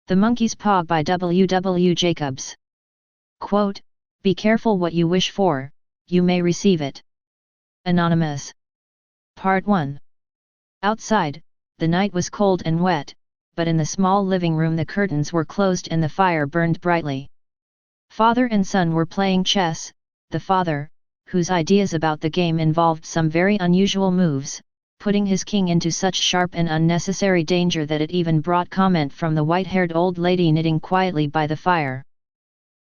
The Monkey's Paw by W. W. Jacobs. Quote, "Be careful what you wish for, you may receive it." Anonymous. Part 1. Outside, the night was cold and wet, but in the small living room the curtains were closed and the fire burned brightly. Father and son were playing chess, the father, whose ideas about the game involved some very unusual moves, putting his king into such sharp and unnecessary danger that it even brought comment from the white-haired old lady knitting quietly by the fire.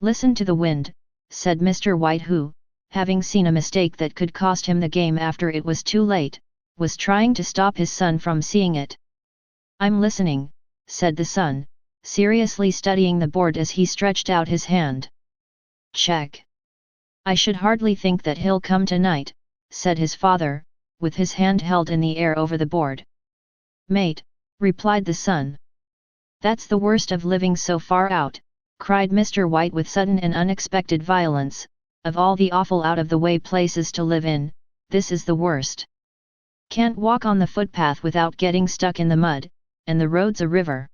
"Listen to the wind," said Mr. White, who, having seen a mistake that could cost him the game after it was too late, was trying to stop his son from seeing it. "I'm listening," said the son, seriously studying the board as he stretched out his hand. "Check. I should hardly think that he'll come tonight," said his father, with his hand held in the air over the board. "Mate," replied the son. "That's the worst of living so far out," cried Mr. White with sudden and unexpected violence. "Of all the awful out-of-the-way places to live in, this is the worst. Can't walk on the footpath without getting stuck in the mud, and the road's a river.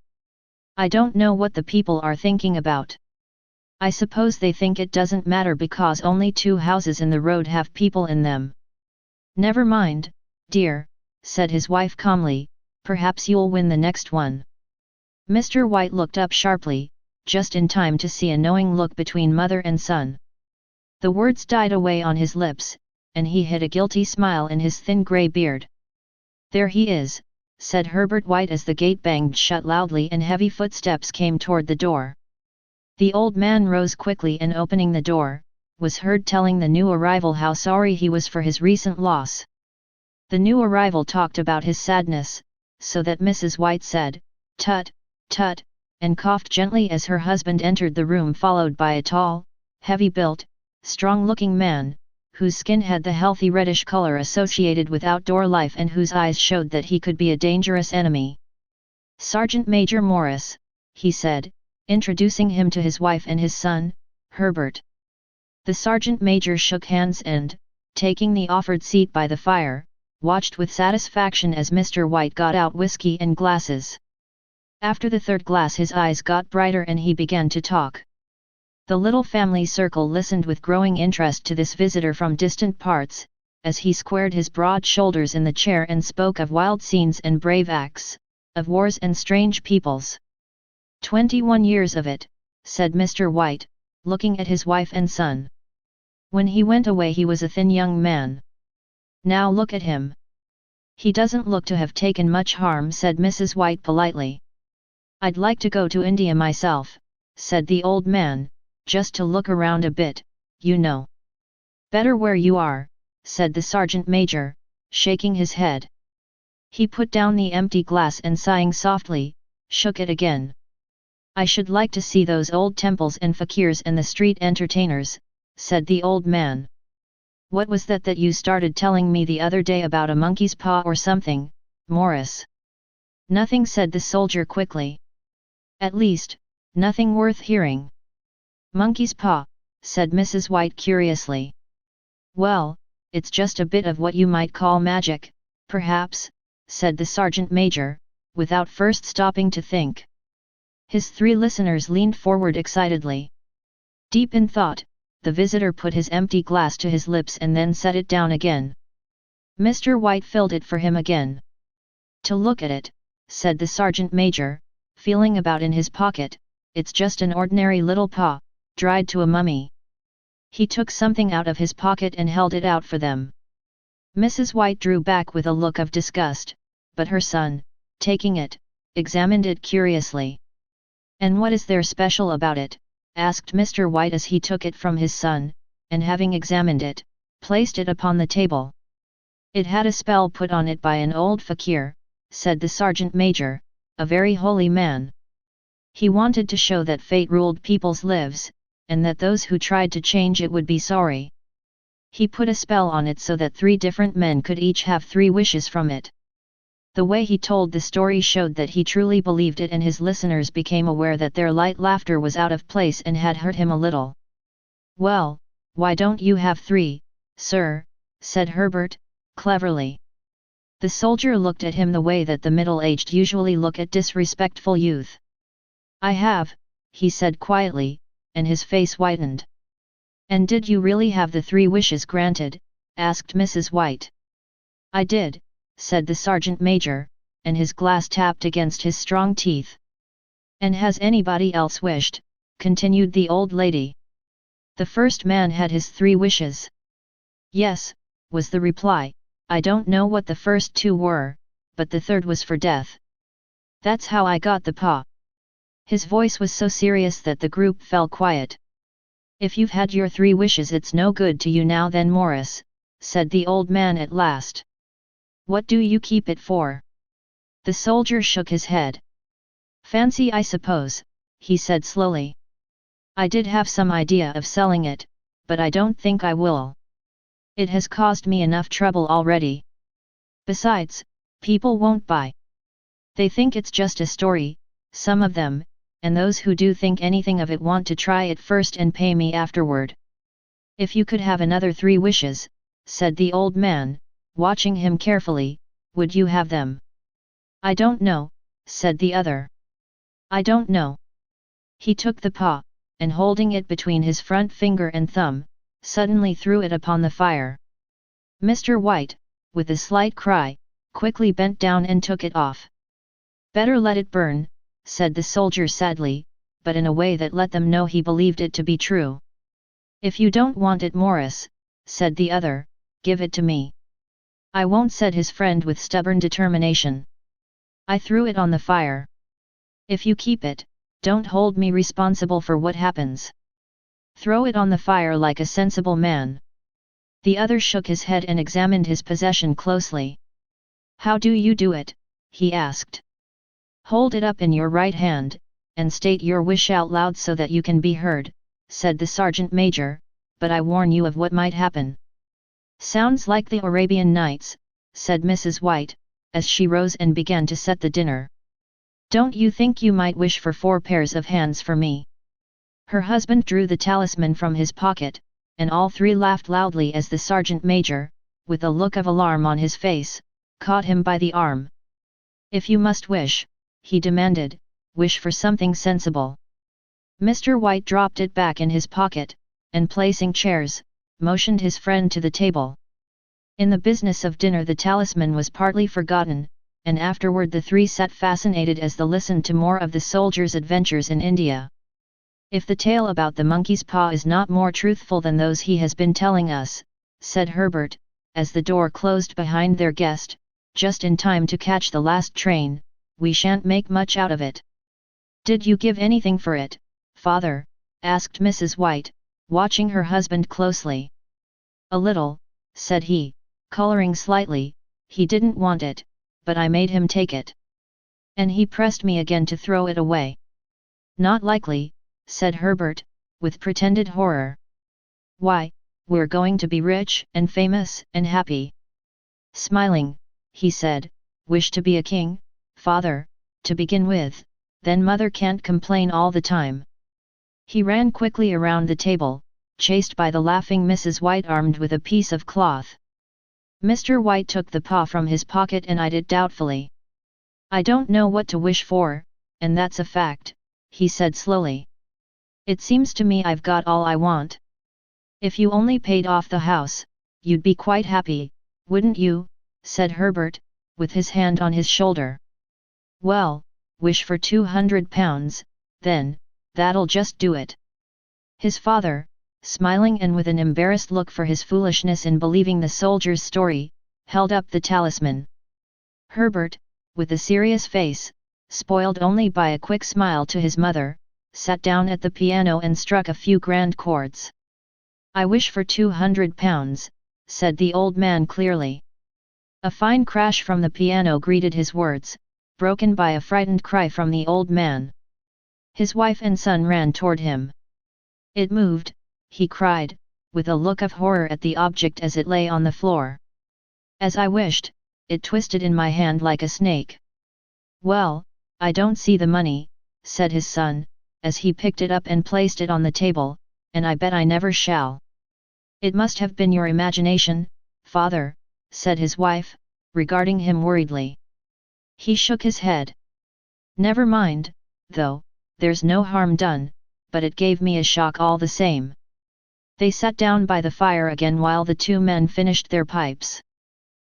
I don't know what the people are thinking about. I suppose they think it doesn't matter because only 2 houses in the road have people in them." "Never mind, dear," said his wife calmly, "perhaps you'll win the next one." Mr. White looked up sharply, just in time to see a knowing look between mother and son. The words died away on his lips, and he hid a guilty smile in his thin grey beard. "There he is," said Herbert White as the gate banged shut loudly and heavy footsteps came toward the door. The old man rose quickly and opening the door, was heard telling the new arrival how sorry he was for his recent loss. The new arrival talked about his sadness, so that Mrs. White said, "Tut, tut," and coughed gently as her husband entered the room followed by a tall, heavy-built, strong-looking man, whose skin had the healthy reddish color associated with outdoor life and whose eyes showed that he could be a dangerous enemy. "Sergeant Major Morris," he said, introducing him to his wife and his son, Herbert. The sergeant major shook hands and, taking the offered seat by the fire, watched with satisfaction as Mr. White got out whiskey and glasses. After the 3rd glass his eyes got brighter and he began to talk. The little family circle listened with growing interest to this visitor from distant parts, as he squared his broad shoulders in the chair and spoke of wild scenes and brave acts, of wars and strange peoples. 21 years of it," said Mr. White, looking at his wife and son. "When he went away he was a thin young man. Now look at him. He doesn't look to have taken much harm," said Mrs. White politely. "I'd like to go to India myself," said the old man, "just to look around a bit, you know." "Better where you are," said the sergeant major, shaking his head. He put down the empty glass and sighing softly, shook it again. "I should like to see those old temples and fakirs and the street entertainers," said the old man. "What was that you started telling me the other day about a monkey's paw or something, Morris?" "Nothing," said the soldier quickly. "At least, nothing worth hearing." "Monkey's paw," said Mrs. White curiously. "Well, it's just a bit of what you might call magic, perhaps," said the sergeant major, without first stopping to think. His 3 listeners leaned forward excitedly. Deep in thought, the visitor put his empty glass to his lips and then set it down again. Mr. White filled it for him again. "To look at it," said the sergeant major, feeling about in his pocket, "it's just an ordinary little paw, dried to a mummy." He took something out of his pocket and held it out for them. Mrs. White drew back with a look of disgust, but her son, taking it, examined it curiously. "And what is there special about it?" asked Mr. White as he took it from his son, and having examined it, placed it upon the table. "It had a spell put on it by an old fakir," said the sergeant major, "a very holy man. He wanted to show that fate ruled people's lives, and that those who tried to change it would be sorry. He put a spell on it so that 3 different men could each have 3 wishes from it." The way he told the story showed that he truly believed it, and his listeners became aware that their light laughter was out of place and had hurt him a little. "Well, why don't you have 3, sir?" said Herbert, cleverly. The soldier looked at him the way that the middle-aged usually look at disrespectful youth. I have, he said quietly, and his face whitened. And did you really have the 3 wishes granted? Asked Mrs. White. I did, said the sergeant major, and his glass tapped against his strong teeth. And has anybody else wished? Continued the old lady. The first man had his 3 wishes. Yes, was the reply. I don't know what the first 2 were, but the third was for death. That's how I got the paw. His voice was so serious that the group fell quiet. If you've had your 3 wishes, it's no good to you now then, Morris, said the old man at last. What do you keep it for? The soldier shook his head. Fancy, I suppose, he said slowly. I did have some idea of selling it, but I don't think I will. It has caused me enough trouble already. Besides, people won't buy. They think it's just a story, some of them, and those who do think anything of it want to try it first and pay me afterward. If you could have another 3 wishes, said the old man, watching him carefully, would you have them? I don't know, said the other. I don't know. He took the paw, and holding it between his front finger and thumb, suddenly threw it upon the fire. Mr. White, with a slight cry, quickly bent down and took it off. Better let it burn, said the soldier sadly, but in a way that let them know he believed it to be true. If you don't want it, Morris, said the other, give it to me. I won't, said his friend with stubborn determination. I threw it on the fire. If you keep it, don't hold me responsible for what happens. Throw it on the fire like a sensible man. The other shook his head and examined his possession closely. How do you do it? He asked. Hold it up in your right hand, and state your wish out loud so that you can be heard, said the sergeant major, but I warn you of what might happen. Sounds like the Arabian Nights, said Mrs. White, as she rose and began to set the dinner. Don't you think you might wish for 4 pairs of hands for me? Her husband drew the talisman from his pocket, and all 3 laughed loudly as the sergeant major, with a look of alarm on his face, caught him by the arm. If you must wish, he demanded, wish for something sensible. Mr. White dropped it back in his pocket, and placing chairs, motioned his friend to the table. In the business of dinner the talisman was partly forgotten, and afterward the 3 sat fascinated as they listened to more of the soldier's adventures in India. If the tale about the monkey's paw is not more truthful than those he has been telling us, said Herbert, as the door closed behind their guest, just in time to catch the last train, we shan't make much out of it. Did you give anything for it, father? Asked Mrs. White, watching her husband closely. A little, said he, coloring slightly. He didn't want it, but I made him take it. And he pressed me again to throw it away. Not likely, said Herbert, with pretended horror. Why, we're going to be rich and famous and happy. Smiling, he said, wish to be a king, father, to begin with, then mother can't complain all the time. He ran quickly around the table, chased by the laughing Mrs. White armed with a piece of cloth. Mr. White took the paw from his pocket and eyed it doubtfully. I don't know what to wish for, and that's a fact, he said slowly. It seems to me I've got all I want. If you only paid off the house, you'd be quite happy, wouldn't you? Said Herbert, with his hand on his shoulder. Well, wish for £200, then, that'll just do it. His father, smiling and with an embarrassed look for his foolishness in believing the soldier's story, held up the talisman. Herbert, with a serious face, spoiled only by a quick smile to his mother, sat down at the piano and struck a few grand chords. I wish for £200, said the old man clearly. A fine crash from the piano greeted his words, broken by a frightened cry from the old man. His wife and son ran toward him. It moved, he cried, with a look of horror at the object as it lay on the floor. As I wished, it twisted in my hand like a snake. Well, I don't see the money, said his son, as he picked it up and placed it on the table, and I bet I never shall. It must have been your imagination, father, said his wife, regarding him worriedly. He shook his head. Never mind, though, there's no harm done, but it gave me a shock all the same." They sat down by the fire again while the two men finished their pipes.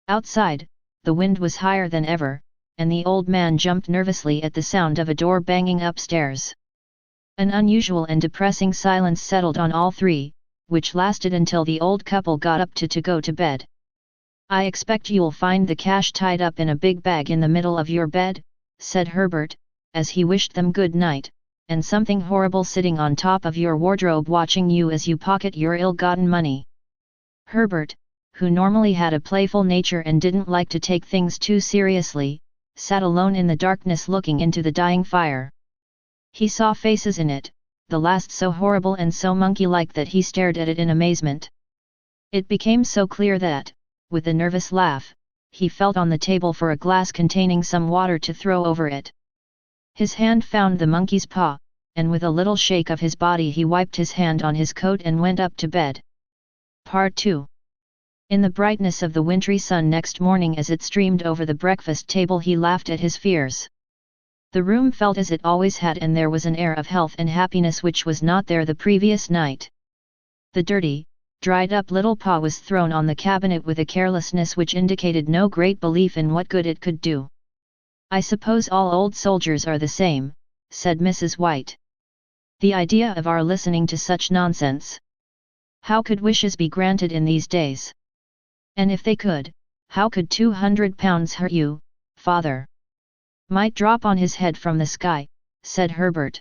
Outside, the wind was higher than ever, and the old man jumped nervously at the sound of a door banging upstairs. An unusual and depressing silence settled on all three, which lasted until the old couple got up to go to bed. "I expect you'll find the cash tied up in a big bag in the middle of your bed," said Herbert, as he wished them good night, "and something horrible sitting on top of your wardrobe watching you as you pocket your ill-gotten money." Herbert, who normally had a playful nature and didn't like to take things too seriously, sat alone in the darkness looking into the dying fire. He saw faces in it, the last so horrible and so monkey-like that he stared at it in amazement. It became so clear that, with a nervous laugh, he felt on the table for a glass containing some water to throw over it. His hand found the monkey's paw, and with a little shake of his body he wiped his hand on his coat and went up to bed. Part 2. In the brightness of the wintry sun next morning as it streamed over the breakfast table he laughed at his fears. The room felt as it always had, and there was an air of health and happiness which was not there the previous night. The dirty, dried-up little paw was thrown on the cabinet with a carelessness which indicated no great belief in what good it could do. "I suppose all old soldiers are the same," said Mrs. White. "The idea of our listening to such nonsense! How could wishes be granted in these days? And if they could, how could £200 hurt you, father?" "Might drop on his head from the sky," said Herbert.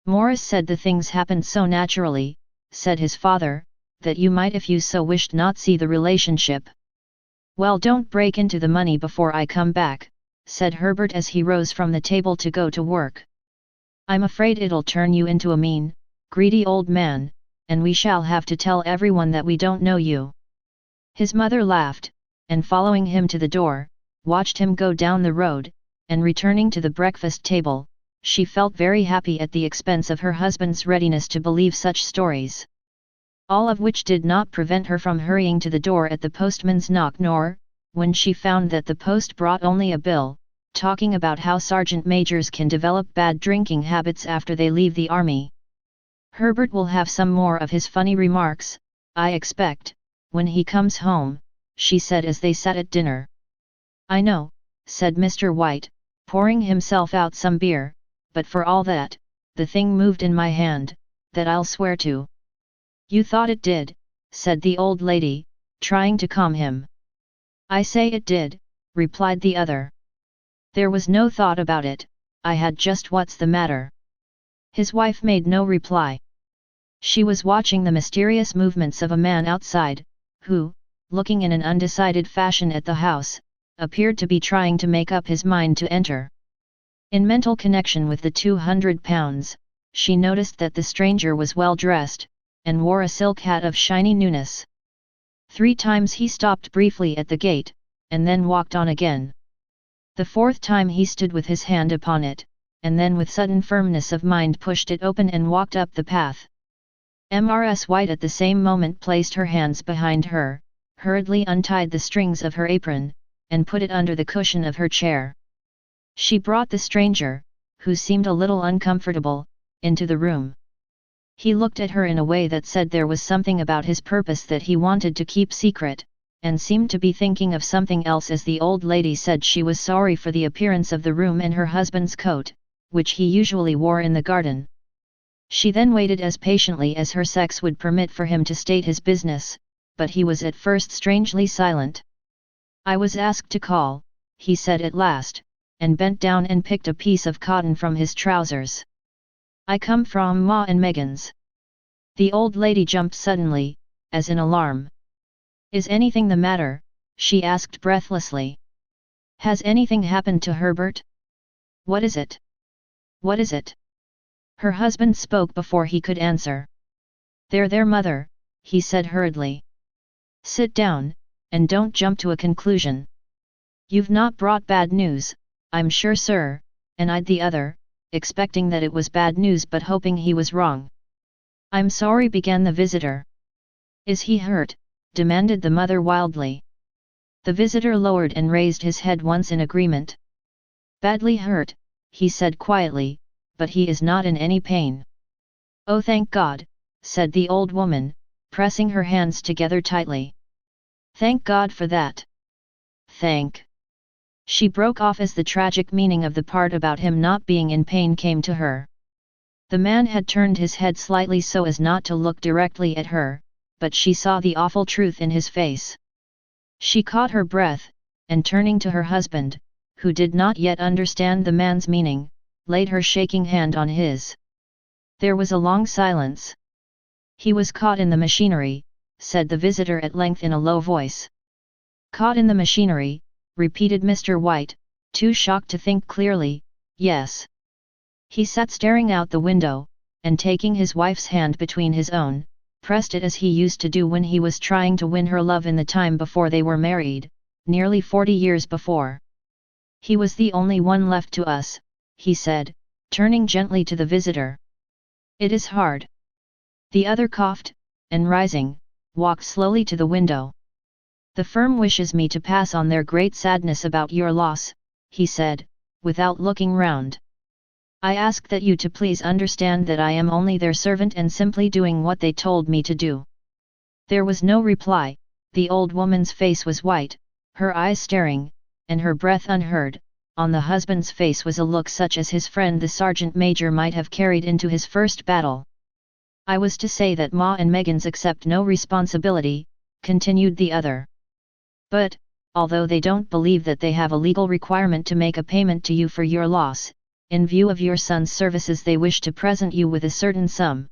"Morris said the things happened so naturally," said his father, "that you might if you so wished not see the relationship." "Well, don't break into the money before I come back," said Herbert as he rose from the table to go to work. "I'm afraid it'll turn you into a mean, greedy old man, and we shall have to tell everyone that we don't know you." His mother laughed, and following him to the door, watched him go down the road, and returning to the breakfast table, she felt very happy at the expense of her husband's readiness to believe such stories. All of which did not prevent her from hurrying to the door at the postman's knock nor, when she found that the post brought only a bill, talking about how sergeant majors can develop bad drinking habits after they leave the army. "Herbert will have some more of his funny remarks, I expect, when he comes home," she said as they sat at dinner. "I know," said Mr. White, pouring himself out some beer, "but for all that, the thing moved in my hand, that I'll swear to." "You thought it did," said the old lady, trying to calm him. "I say it did," replied the other. "There was no thought about it, I had just what's the matter." His wife made no reply. She was watching the mysterious movements of a man outside, who, looking in an undecided fashion at the house, appeared to be trying to make up his mind to enter. In mental connection with the £200, she noticed that the stranger was well dressed, and wore a silk hat of shiny newness. 3 times he stopped briefly at the gate, and then walked on again. The 4th time he stood with his hand upon it, and then with sudden firmness of mind pushed it open and walked up the path. Mrs. White at the same moment placed her hands behind her, hurriedly untied the strings of her apron, and put it under the cushion of her chair. She brought the stranger, who seemed a little uncomfortable, into the room. He looked at her in a way that said there was something about his purpose that he wanted to keep secret, and seemed to be thinking of something else as the old lady said she was sorry for the appearance of the room and her husband's coat, which he usually wore in the garden. She then waited as patiently as her sex would permit for him to state his business, but he was at first strangely silent. "I was asked to call," he said at last, and bent down and picked a piece of cotton from his trousers. "I come from Ma and Megan's." The old lady jumped suddenly, as in alarm. "Is anything the matter?" she asked breathlessly. "Has anything happened to Herbert? What is it? What is it?" Her husband spoke before he could answer. There, mother," he said hurriedly. "Sit down, and don't jump to a conclusion. You've not brought bad news, I'm sure, sir," and eyed the other, expecting that it was bad news but hoping he was wrong. "I'm sorry," began the visitor. "Is he hurt?" demanded the mother wildly. The visitor lowered and raised his head once in agreement. "Badly hurt," he said quietly, but he is not in any pain. Oh, thank God, said the old woman, pressing her hands together tightly. Thank God for that. Thank. She broke off as the tragic meaning of the part about him not being in pain came to her. The man had turned his head slightly so as not to look directly at her, but she saw the awful truth in his face. She caught her breath, and turning to her husband, who did not yet understand the man's meaning, laid her shaking hand on his. There was a long silence. He was caught in the machinery, said the visitor at length in a low voice. Caught in the machinery, repeated Mr. White, too shocked to think clearly. Yes. He sat staring out the window, and taking his wife's hand between his own, pressed it as he used to do when he was trying to win her love in the time before they were married, nearly 40 years before. He was the only one left to us, he said, turning gently to the visitor. It is hard. The other coughed, and rising, walked slowly to the window. The firm wishes me to pass on their great sadness about your loss, he said, without looking round. I ask that you to please understand that I am only their servant and simply doing what they told me to do. There was no reply. The old woman's face was white, her eyes staring, and her breath unheard. On the husband's face was a look such as his friend the sergeant major might have carried into his first battle. I was to say that Ma and Meggins accept no responsibility, continued the other. But, although they don't believe that they have a legal requirement to make a payment to you for your loss, in view of your son's services they wish to present you with a certain sum.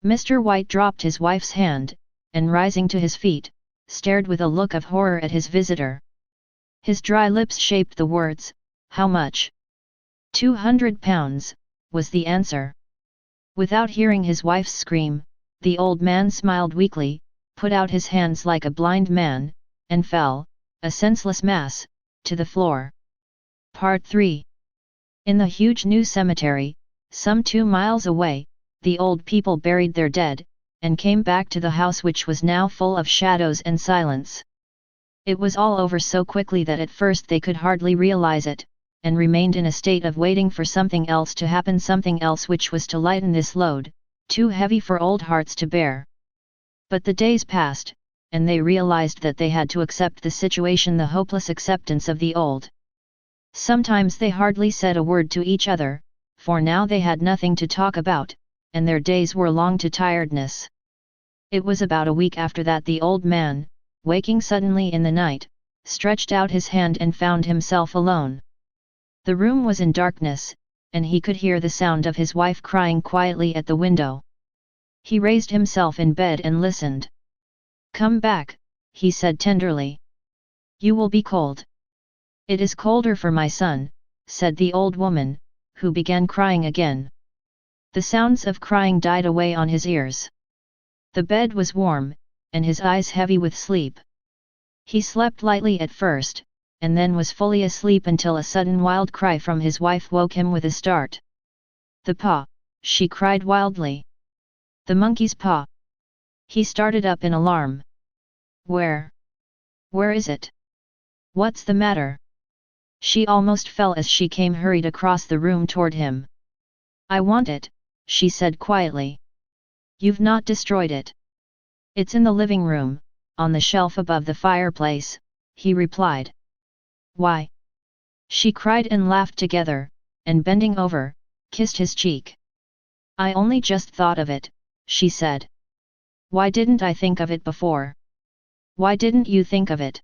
Mr. White dropped his wife's hand, and rising to his feet, stared with a look of horror at his visitor. His dry lips shaped the words, how much? 200 pounds, was the answer. Without hearing his wife's scream, the old man smiled weakly, put out his hands like a blind man, and fell, a senseless mass, to the floor. Part 3. In the huge new cemetery, some 2 miles away, the old people buried their dead, and came back to the house which was now full of shadows and silence. It was all over so quickly that at first they could hardly realize it, and remained in a state of waiting for something else to happen, something else which was to lighten this load, too heavy for old hearts to bear. But the days passed, and they realized that they had to accept the situation, the hopeless acceptance of the old. Sometimes they hardly said a word to each other, for now they had nothing to talk about, and their days were long to tiredness. It was about a week after that the old man, waking suddenly in the night, stretched out his hand and found himself alone. The room was in darkness, and he could hear the sound of his wife crying quietly at the window. He raised himself in bed and listened. Come back, he said tenderly. You will be cold. It is colder for my son, said the old woman, who began crying again. The sounds of crying died away on his ears. The bed was warm, and his eyes heavy with sleep. He slept lightly at first, and then was fully asleep until a sudden wild cry from his wife woke him with a start. The paw, she cried wildly. The monkey's paw. He started up in alarm. Where is it? What's the matter? She almost fell as she came hurried across the room toward him. I want it, she said quietly. You've not destroyed it. It's in the living room, on the shelf above the fireplace, he replied. Why? She cried and laughed together, and bending over, kissed his cheek. I only just thought of it, she said. Why didn't I think of it before? Why didn't you think of it?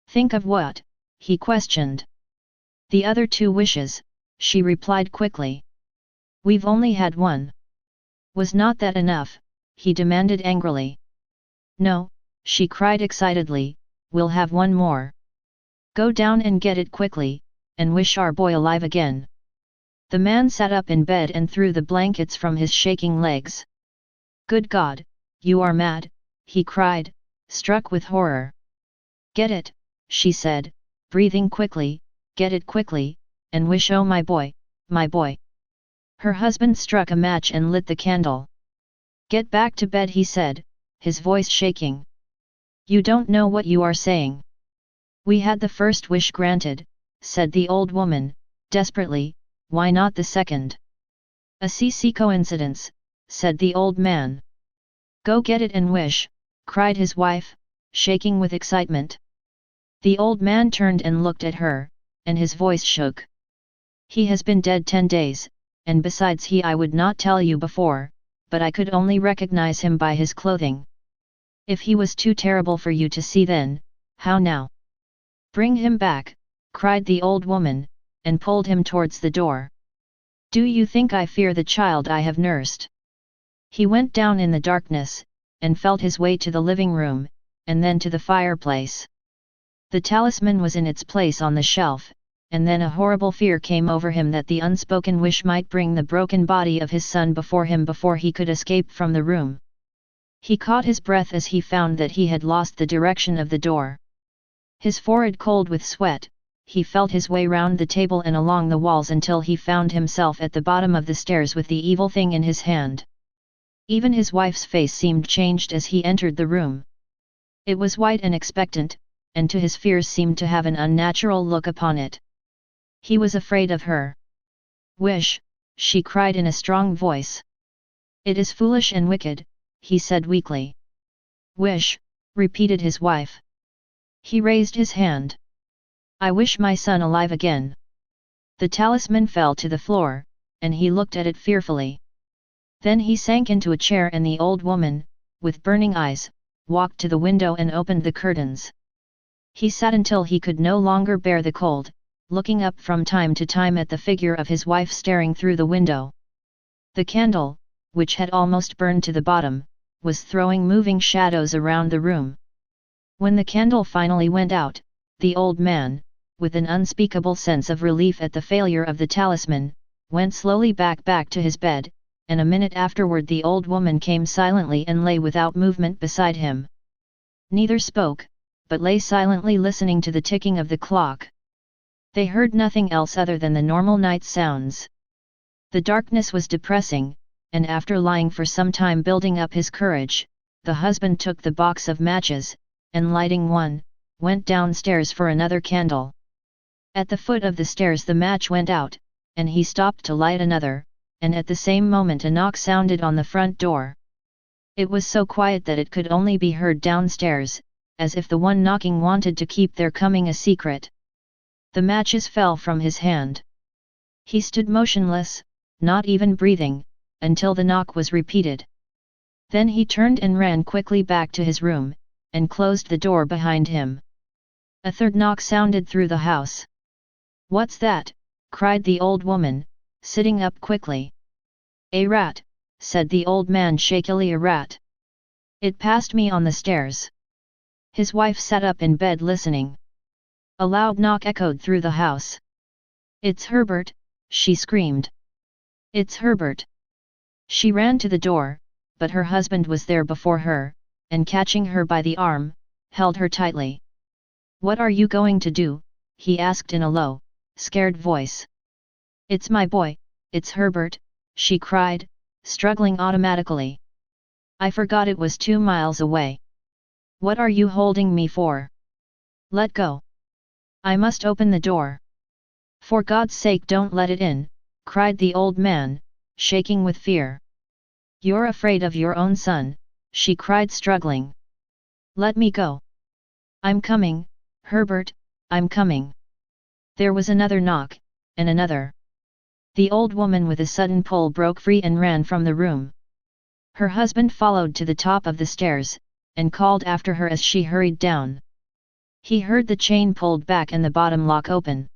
Think of what? He questioned. The other 2 wishes, she replied quickly. We've only had one. Was not that enough? He demanded angrily. No, she cried excitedly, we'll have one more. Go down and get it quickly, and wish our boy alive again. The man sat up in bed and threw the blankets from his shaking legs. Good God, you are mad, he cried, struck with horror. Get it, she said, breathing quickly, get it quickly, and wish oh my boy, my boy. Her husband struck a match and lit the candle. Get back to bed, he said, his voice shaking. You don't know what you are saying. We had the first wish granted, said the old woman, desperately, why not the second? A CC coincidence, said the old man. Go get it and wish, cried his wife, shaking with excitement. The old man turned and looked at her, and his voice shook. He has been dead 10 days, and besides I would not tell you before, but I could only recognize him by his clothing. If he was too terrible for you to see then, how now? Bring him back, cried the old woman, and pulled him towards the door. Do you think I fear the child I have nursed? He went down in the darkness, and felt his way to the living room, and then to the fireplace. The talisman was in its place on the shelf, and then a horrible fear came over him that the unspoken wish might bring the broken body of his son before him before he could escape from the room. He caught his breath as he found that he had lost the direction of the door. His forehead cold with sweat, he felt his way round the table and along the walls until he found himself at the bottom of the stairs with the evil thing in his hand. Even his wife's face seemed changed as he entered the room. It was white and expectant, and to his fears seemed to have an unnatural look upon it. He was afraid of her. Wish, she cried in a strong voice. It is foolish and wicked, he said weakly. Wish, repeated his wife. He raised his hand. I wish my son alive again. The talisman fell to the floor, and he looked at it fearfully. Then he sank into a chair and the old woman, with burning eyes, walked to the window and opened the curtains. He sat until he could no longer bear the cold, looking up from time to time at the figure of his wife staring through the window. The candle, which had almost burned to the bottom, was throwing moving shadows around the room. When the candle finally went out, the old man, with an unspeakable sense of relief at the failure of the talisman, went slowly back to his bed, and a minute afterward the old woman came silently and lay without movement beside him. Neither spoke, but lay silently listening to the ticking of the clock. They heard nothing else other than the normal night sounds. The darkness was depressing, and after lying for some time building up his courage, the husband took the box of matches, and lighting one, went downstairs for another candle. At the foot of the stairs the match went out, and he stopped to light another, and at the same moment a knock sounded on the front door. It was so quiet that it could only be heard downstairs, as if the one knocking wanted to keep their coming a secret. The matches fell from his hand. He stood motionless, not even breathing, until the knock was repeated. Then he turned and ran quickly back to his room, and closed the door behind him. A third knock sounded through the house. What's that? Cried the old woman, sitting up quickly. A rat, said the old man shakily. A rat. It passed me on the stairs. His wife sat up in bed listening. A loud knock echoed through the house. It's Herbert, she screamed. It's Herbert. She ran to the door, but her husband was there before her, and catching her by the arm, held her tightly. What are you going to do? He asked in a low, scared voice. It's my boy, it's Herbert, she cried, struggling automatically. I forgot it was 2 miles away. What are you holding me for? Let go. I must open the door. For God's sake don't let it in, cried the old man, shaking with fear. You're afraid of your own son, she cried struggling. Let me go. I'm coming, Herbert, I'm coming. There was another knock, and another. The old woman with a sudden pull broke free and ran from the room. Her husband followed to the top of the stairs, and called after her as she hurried down. He heard the chain pulled back and the bottom lock open.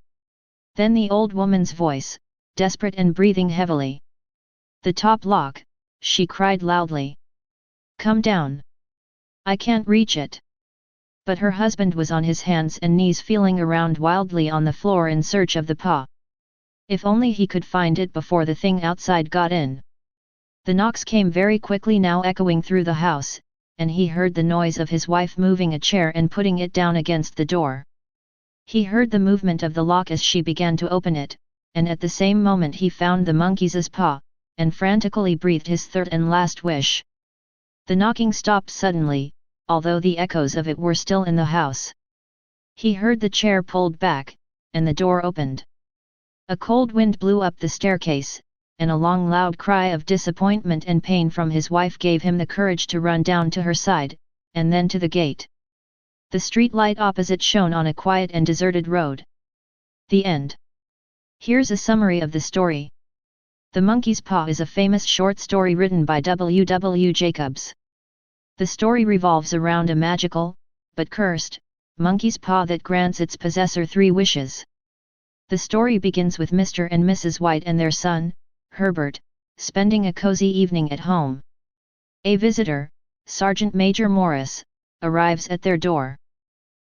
Then the old woman's voice, desperate and breathing heavily. The top lock, she cried loudly. Come down. I can't reach it. But her husband was on his hands and knees feeling around wildly on the floor in search of the paw. If only he could find it before the thing outside got in. The knocks came very quickly now, echoing through the house, and he heard the noise of his wife moving a chair and putting it down against the door. He heard the movement of the lock as she began to open it, and at the same moment he found the monkey's paw, and frantically breathed his third and last wish. The knocking stopped suddenly, although the echoes of it were still in the house. He heard the chair pulled back, and the door opened. A cold wind blew up the staircase, and a long loud cry of disappointment and pain from his wife gave him the courage to run down to her side, and then to the gate. The street light opposite shone on a quiet and deserted road. The end. Here's a summary of the story. The Monkey's Paw is a famous short story written by W. W. Jacobs. The story revolves around a magical, but cursed, monkey's paw that grants its possessor 3 wishes. The story begins with Mr. and Mrs. White and their son, Herbert, spending a cozy evening at home. A visitor, Sergeant Major Morris, arrives at their door.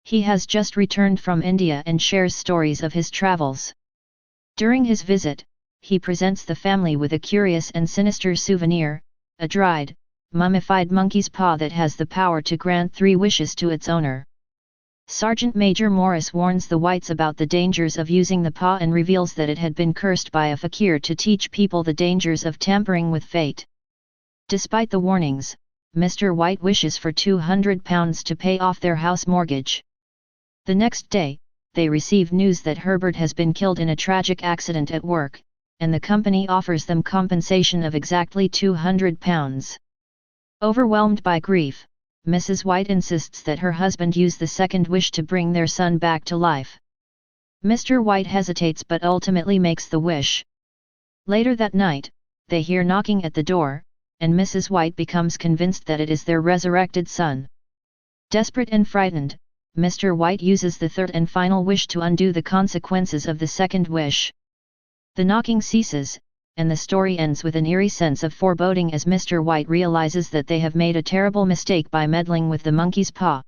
He has just returned from India and shares stories of his travels. During his visit, he presents the family with a curious and sinister souvenir, a dried, mummified monkey's paw that has the power to grant 3 wishes to its owner. Sergeant Major Morris warns the Whites about the dangers of using the paw and reveals that it had been cursed by a fakir to teach people the dangers of tampering with fate. Despite the warnings, Mr. White wishes for £200 to pay off their house mortgage. The next day, they receive news that Herbert has been killed in a tragic accident at work, and the company offers them compensation of exactly £200. Overwhelmed by grief, Mrs. White insists that her husband use the second wish to bring their son back to life. Mr. White hesitates but ultimately makes the wish. Later that night, they hear knocking at the door, and Mrs. White becomes convinced that it is their resurrected son. Desperate and frightened, Mr. White uses the third and final wish to undo the consequences of the second wish. The knocking ceases, and the story ends with an eerie sense of foreboding as Mr. White realizes that they have made a terrible mistake by meddling with the monkey's paw.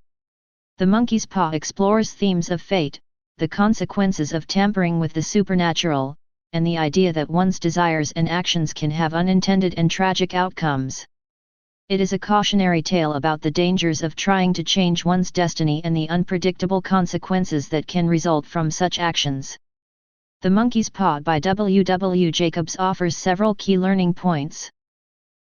The monkey's paw explores themes of fate, the consequences of tampering with the supernatural, and the idea that one's desires and actions can have unintended and tragic outcomes. It is a cautionary tale about the dangers of trying to change one's destiny and the unpredictable consequences that can result from such actions. The Monkey's Paw by W. W. Jacobs offers several key learning points.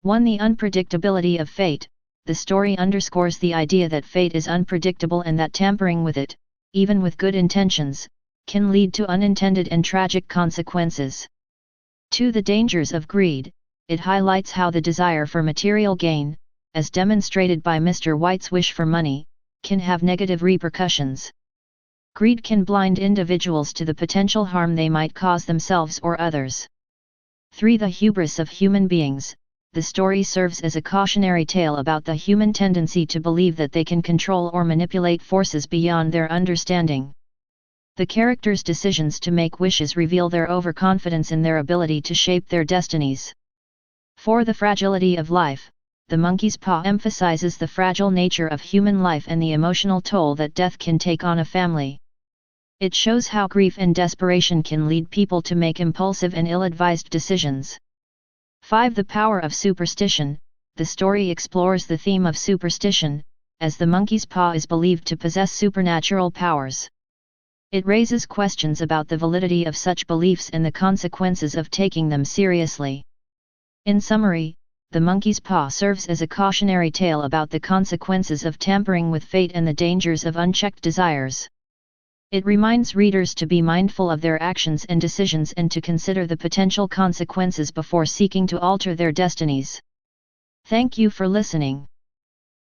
1. The unpredictability of fate. The story underscores the idea that fate is unpredictable and that tampering with it, even with good intentions, can lead to unintended and tragic consequences. 2. The dangers of greed. It highlights how the desire for material gain, as demonstrated by Mr. White's wish for money, can have negative repercussions. Greed can blind individuals to the potential harm they might cause themselves or others. 3. The hubris of human beings. The story serves as a cautionary tale about the human tendency to believe that they can control or manipulate forces beyond their understanding. The characters' decisions to make wishes reveal their overconfidence in their ability to shape their destinies. 4. The fragility of life. The Monkey's Paw emphasizes the fragile nature of human life and the emotional toll that death can take on a family. It shows how grief and desperation can lead people to make impulsive and ill-advised decisions. 5. The power of superstition. The story explores the theme of superstition, as the monkey's paw is believed to possess supernatural powers. It raises questions about the validity of such beliefs and the consequences of taking them seriously. In summary, the monkey's paw serves as a cautionary tale about the consequences of tampering with fate and the dangers of unchecked desires. It reminds readers to be mindful of their actions and decisions and to consider the potential consequences before seeking to alter their destinies. Thank you for listening.